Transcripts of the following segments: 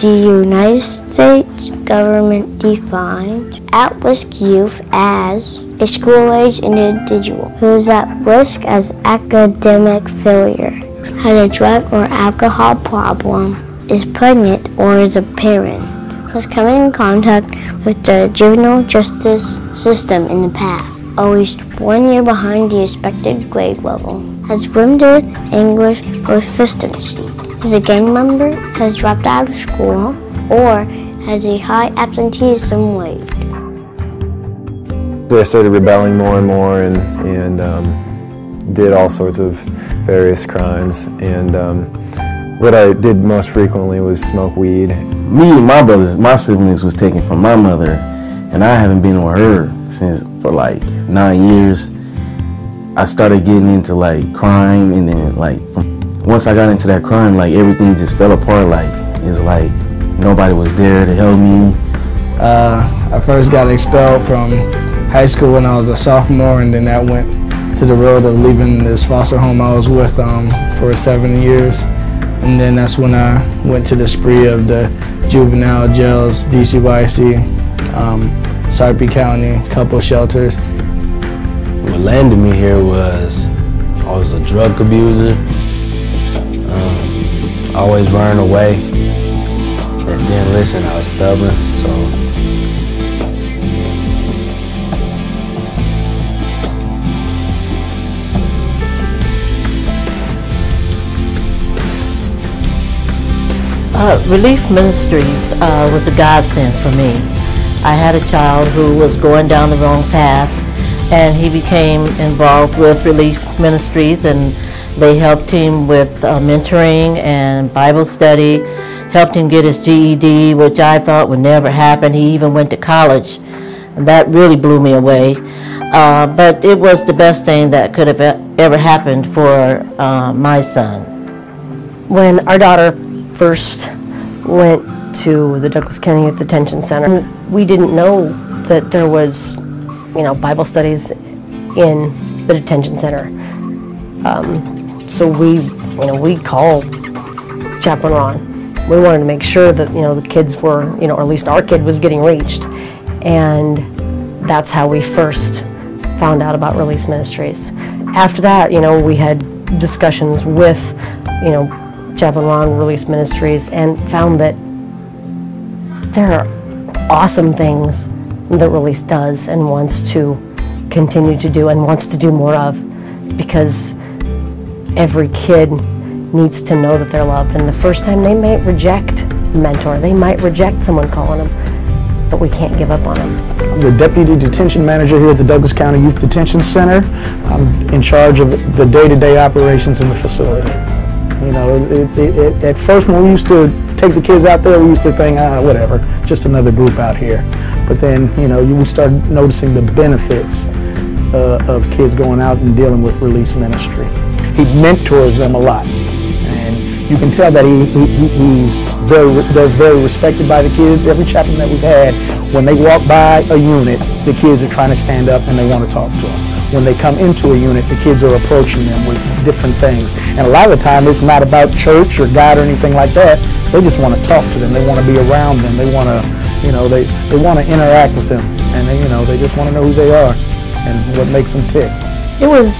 The United States government defines at-risk youth as a school-age individual who is at risk as academic failure, has a drug or alcohol problem, is pregnant or is a parent, has come in contact with the juvenile justice system in the past, always 1 year behind the expected grade level, has limited English proficiency, is a gang member, has dropped out of school, or has a high absenteeism rate. I started rebelling more and more and did all sorts of various crimes. And what I did most frequently was smoke weed. Me and my brothers, my siblings was taken from my mother, and I haven't been with her since for like 9 years. I started getting into like crime, and then like once I got into that crime, like everything just fell apart. Like it's like nobody was there to help me. I first got expelled from high school when I was a sophomore, and then that went to the road of leaving this foster home I was with for 7 years. And then that's when I went to the spree of the juvenile jails, DCYC, Sarpy County, couple shelters. What landed me here was I was a drug abuser, always running away, and then listen, I was stubborn, so. Relief Ministries was a godsend for me. I had a child who was going down the wrong path, and he became involved with Relief Ministries, and they helped him with mentoring and Bible study, helped him get his GED, which I thought would never happen. He even went to college, and that really blew me away. But it was the best thing that could have ever happened for my son. When our daughter first went to the Douglas County Youth Detention Center, we didn't know that there was, Bible studies in the detention center. So we called Chaplain Ron. We wanted to make sure that, the kids were, or at least our kid was getting reached. And that's how we first found out about Release Ministries. After that, we had discussions with, Chaplain Ron, Release Ministries, and found that there are awesome things that Release does and wants to continue to do and wants to do more of, because every kid needs to know that they're loved. And the first time they might reject a mentor, they might reject someone calling them, but we can't give up on them. I'm the Deputy Detention Manager here at the Douglas County Youth Detention Center. I'm in charge of the day-to-day operations in the facility. At first when we used to take the kids out there, we used to think, whatever, just another group out here. But then, we started noticing the benefits of kids going out and dealing with Release Ministry. He mentors them a lot, and you can tell that they're very respected by the kids. Every chaplain that we've had, when they walk by a unit, the kids are trying to stand up and they want to talk to them. When they come into a unit, the kids are approaching them with different things. And a lot of the time, it's not about church or God or anything like that. They just want to talk to them. They want to be around them. They want to, they want to interact with them. And they just want to know who they are and what makes them tick. It was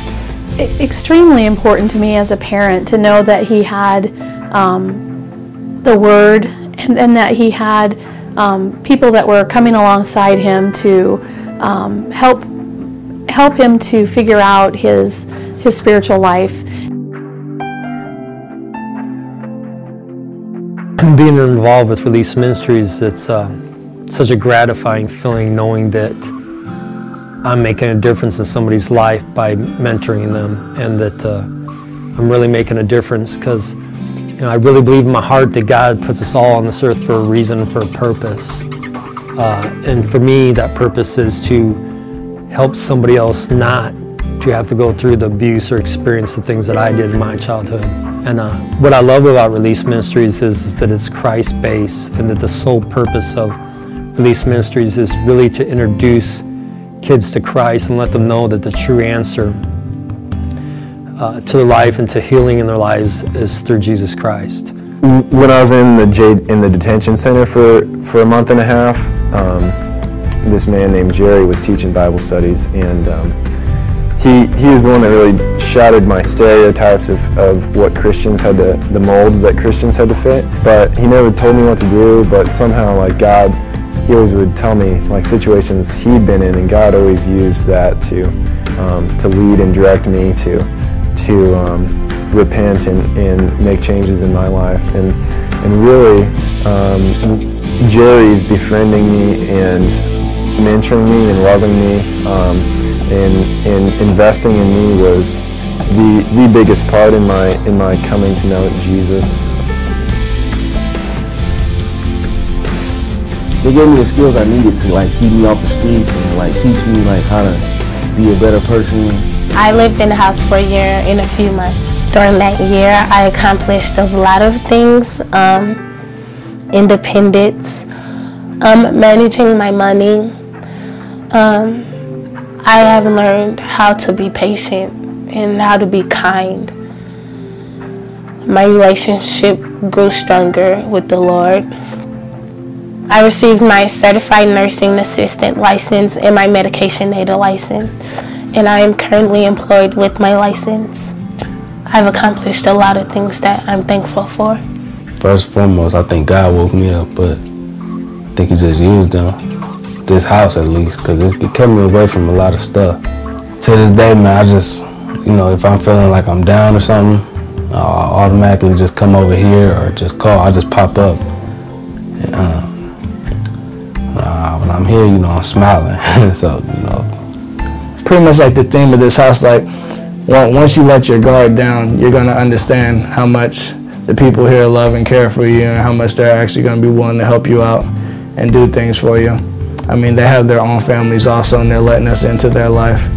extremely important to me as a parent to know that he had the Word, and that he had people that were coming alongside him to help him to figure out his spiritual life. Being involved with Release Ministries, it's such a gratifying feeling knowing that I'm making a difference in somebody's life by mentoring them, and that I'm really making a difference, because I really believe in my heart that God puts us all on this earth for a reason, for a purpose. And for me, that purpose is to help somebody else not to have to go through the abuse or experience the things that I did in my childhood. And what I love about Release Ministries is that it's Christ-based, and that the sole purpose of Release Ministries is really to introduce kids to Christ and let them know that the true answer to their life and to healing in their lives is through Jesus Christ. when I was in the detention center for a month and a half, this man named Jerry was teaching Bible studies, and he was the one that really shattered my stereotypes of what Christians had to, the mold that Christians had to fit. But he never told me what to do, but somehow, like, God, he always would tell me, like, situations he'd been in, and God always used that to lead and direct me to repent and make changes in my life. And really, Jerry's befriending me and mentoring me and loving me and investing in me was the biggest part in my coming to know Jesus. They gave me the skills I needed to, like, keep me off the streets and, like, teach me, like, how to be a better person. I lived in the house for a year and a few months. During that year, I accomplished a lot of things. Independence, managing my money. I have learned how to be patient and how to be kind. My relationship grew stronger with the Lord. I received my certified nursing assistant license and my medication aid license, and I am currently employed with my license. I've accomplished a lot of things that I'm thankful for. First and foremost, I think God woke me up, but I think He just used them. This house at least, because it kept me away from a lot of stuff. To this day, man, I just, you know, if I'm feeling like I'm down or something, I'll automatically just come over here or just call. I just pop up. And, when I'm here, you know, I'm smiling. So, you know. Pretty much like the theme of this house, like, once you let your guard down, you're going to understand how much the people here love and care for you and how much they're actually going to be willing to help you out and do things for you. I mean, they have their own families also, and they're letting us into their life,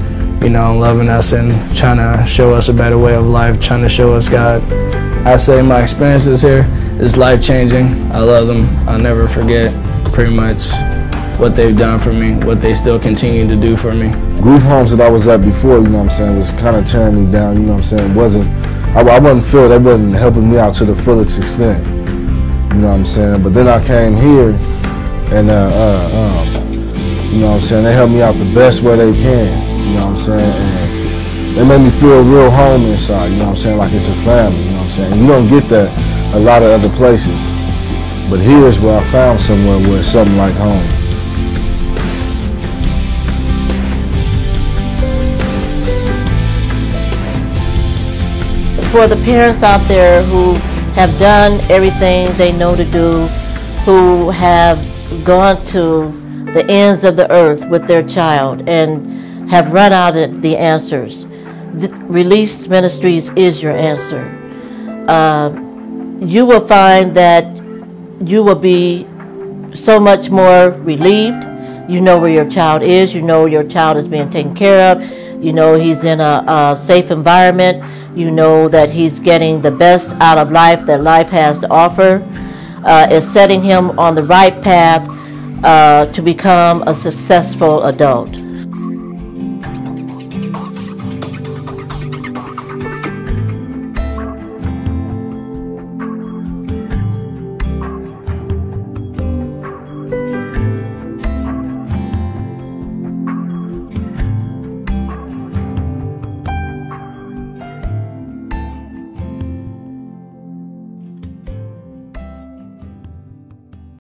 you know, loving us and trying to show us a better way of life, trying to show us God. I say my experiences here is life-changing. I love them. I'll never forget pretty much what they've done for me, what they still continue to do for me. Group homes that I was at before, you know what I'm saying, was kind of tearing me down, you know what I'm saying. I wasn't feeling, they wasn't helping me out to the fullest extent, you know what I'm saying. But then I came here, and you know what I'm saying, they helped me out the best way they can, you know what I'm saying. And they made me feel real home inside, you know what I'm saying, like it's a family, you know what I'm saying. And you don't get that a lot of other places, but here's where I found somewhere where it's something like home. For the parents out there who have done everything they know to do, who have gone to the ends of the earth with their child and have run out of the answers, Release Ministries is your answer. You will find that you will be so much more relieved. You know where your child is. You know your child is being taken care of. You know he's in a safe environment. You know that he's getting the best out of life that life has to offer. It's setting him on the right path to become a successful adult.